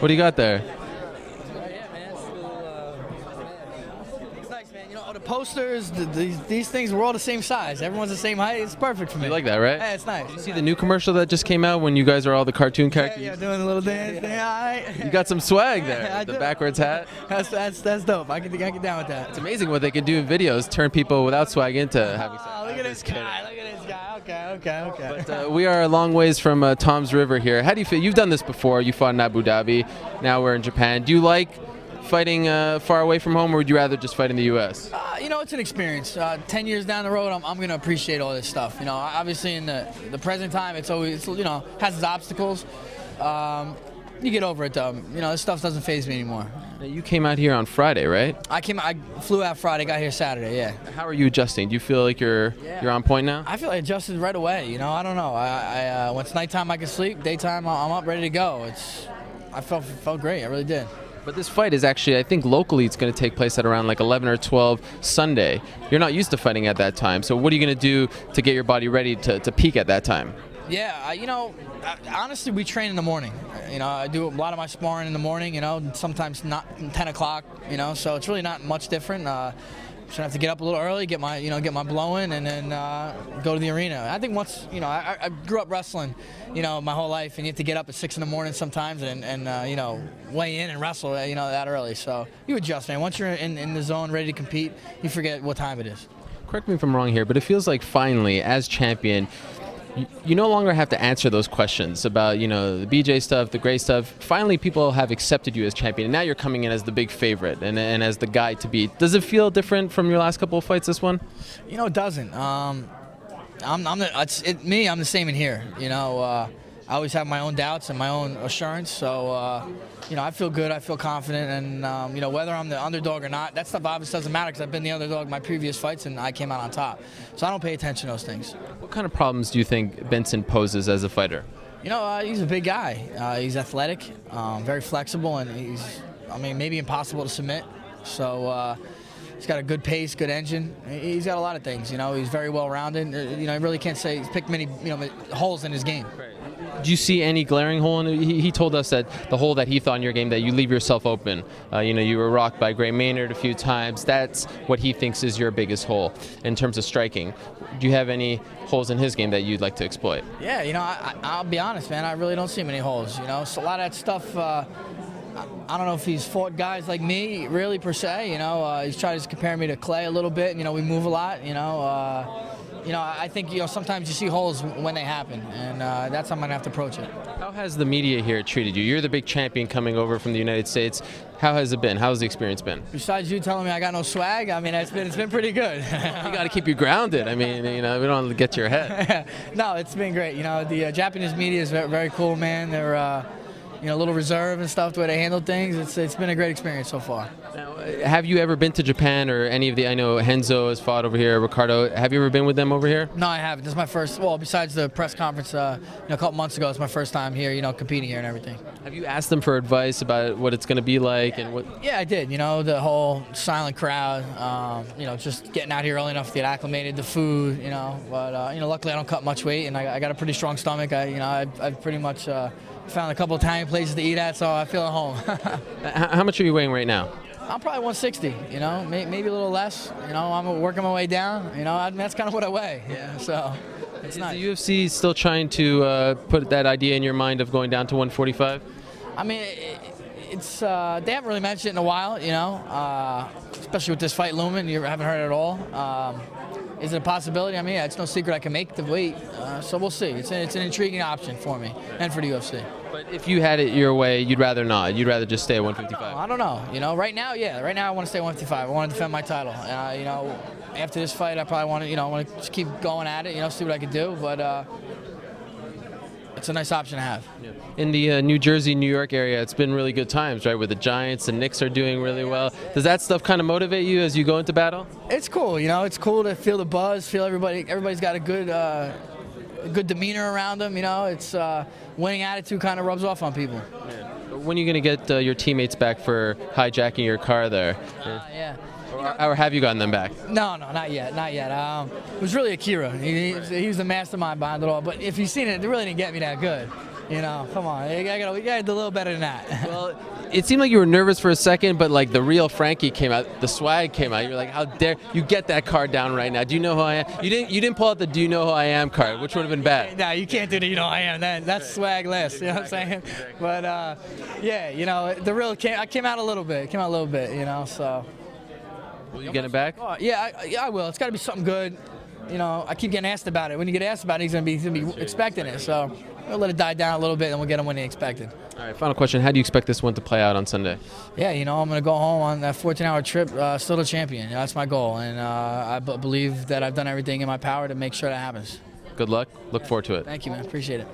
What do you got there? Yeah, man. It's, a little, it's nice, man. You know, the posters, these things, we're all the same size. Everyone's the same height. It's perfect for me. You like that, right? Yeah, it's nice. Did you see the new commercial that just came out when you guys are all the cartoon characters? Yeah, doing a little dance. Yeah, all right. You got some swag there. Yeah, I the do. backwards hat. That's dope. I can get down with that. It's amazing what they can do in videos, turn people without swag into having swag. Oh, look at this guy. Look at this guy. Okay. But we are a long ways from Tom's River here. How do you feel? You've done this before. You fought in Abu Dhabi. Now we're in Japan. Do you like fighting far away from home, or would you rather just fight in the U.S.? You know, it's an experience. 10 years down the road, I'm going to appreciate all this stuff. You know, obviously in the present time, it's always, you know, has its obstacles. You get over it, though. You know, this stuff doesn't faze me anymore. Now, you came out here on Friday, right? I flew out Friday, got here Saturday, yeah. How are you adjusting? Do you feel like you're on point now? I feel I adjusted right away, you know, I don't know. When it's nighttime, I can sleep. Daytime, I'm up, ready to go. I felt great, I really did. But this fight is actually, I think locally it's going to take place at around like 11 or 12 Sunday. You're not used to fighting at that time, so what are you going to do to get your body ready to peak at that time? Yeah, you know, honestly, we train in the morning. You know, I do a lot of my sparring in the morning, you know, sometimes not 10 o'clock, you know, so it's really not much different. Just have to get up a little early, get my blow in, and then go to the arena. I think once, you know, I grew up wrestling, you know, my whole life, and you have to get up at 6 in the morning sometimes and you know, weigh in and wrestle, you know, that early. So you adjust, man. Once you're in the zone, ready to compete, you forget what time it is. Correct me if I'm wrong here, but it feels like finally, as champion, you no longer have to answer those questions about, you know, the BJ stuff, the Gray stuff. Finally, people have accepted you as champion, and now you're coming in as the big favorite and as the guy to beat. Does it feel different from your last couple of fights, this one? You know, it doesn't. I'm the same in here. You know, I always have my own doubts and my own assurance. So, you know, I feel good. I feel confident. And, you know, whether I'm the underdog or not, that stuff obviously doesn't matter because I've been the underdog in my previous fights and I came out on top. So I don't pay attention to those things. What kind of problems do you think Benson poses as a fighter? You know, he's a big guy. He's athletic, very flexible, and he's, I mean, maybe impossible to submit. So he's got a good pace, good engine. He's got a lot of things. You know, he's very well-rounded. You know, I really can't say he's picked many, you know, holes in his game. Do you see any glaring hole in it? He told us that the hole that he thought in your game, that you leave yourself open. You know, you were rocked by Gray Maynard a few times. That's what he thinks is your biggest hole in terms of striking. Do you have any holes in his game that you'd like to exploit? Yeah, you know, I'll be honest, man. I really don't see many holes. You know, so a lot of that stuff. I don't know if he's fought guys like me, really, per se. You know, he's tried to compare me to Clay a little bit. You know, we move a lot. You know, I think, you know, sometimes you see holes when they happen, and that's how I'm going to have to approach it. How has the media here treated you? You're the big champion coming over from the United States. How has it been? How's the experience been? Besides you telling me I got no swag, I mean, it's been pretty good. You got to keep you grounded. I mean, you know, we don't want to get to your head. No, it's been great. You know, the Japanese media is very, very cool, man. They're you know, a little reserved and stuff, the way they handle things. It's been a great experience so far. Now, have you ever been to Japan, or any of the, I know Henzo has fought over here, Ricardo, have you ever been with them over here? No, I haven't. This is my first, well, besides the press conference, you know, a couple months ago, it's my first time here, you know, competing here and everything. Have you asked them for advice about what it's going to be like? Yeah, and what? Yeah, I did. You know, the whole silent crowd, you know, just getting out here early enough to get acclimated, the food, you know, but, you know, luckily I don't cut much weight, and I got a pretty strong stomach. You know, I've pretty much found a couple Italian places to eat at, so I feel at home. How much are you weighing right now? I'm probably 160, you know, maybe a little less. You know, I'm working my way down. You know, that's kind of what I weigh. Yeah, so it's nice. Is the UFC still trying to put that idea in your mind of going down to 145? I mean, it's they haven't really mentioned it in a while, you know, especially with this fight looming. You haven't heard it at all. Is it a possibility? I mean, yeah, it's no secret I can make the weight, so we'll see. It's an intriguing option for me and for the UFC. But if you had it your way, you'd rather not. You'd rather just stay at 155. I don't know. You know, right now, yeah. Right now, I want to stay 155. I want to defend my title. You know, after this fight, I probably want to, you know, I want to just keep going at it. You know, see what I can do. But it's a nice option to have. Yeah. In the New Jersey, New York area, it's been really good times, right? Where the Giants and Knicks are doing really well. Does that stuff kind of motivate you as you go into battle? It's cool. You know, it's cool to feel the buzz, feel everybody's got a good demeanor around them. You know, it's winning attitude kind of rubs off on people. Yeah. When are you going to get your teammates back for hijacking your car there? Yeah. Or have you gotten them back? No, not yet, not yet. It was really Akira. He was the mastermind behind it all. But if you've seen it, it really didn't get me that good. You know, come on, we gotta do a little better than that. Well, it seemed like you were nervous for a second, but like the real Frankie came out, the swag came out. You're like, how dare you get that card down right now? Do you know who I am? You didn't pull out the "Do you know who I am" card, which would have been bad. No, you can't do the "You know who I am." That's swag less. You know what I'm saying? But yeah, you know, I came out a little bit. You know, so. Will you get it back? Oh, yeah, I will. It's got to be something good. You know, I keep getting asked about it. When you get asked about it, he's gonna be expecting it. So we'll let it die down a little bit, and we'll get him when he expected. All right, final question. How do you expect this one to play out on Sunday? Yeah, you know, I'm going to go home on that 14-hour trip, still the champion. You know, that's my goal, and I believe that I've done everything in my power to make sure that happens. Good luck. Look forward to it. Thank you, man. Appreciate it.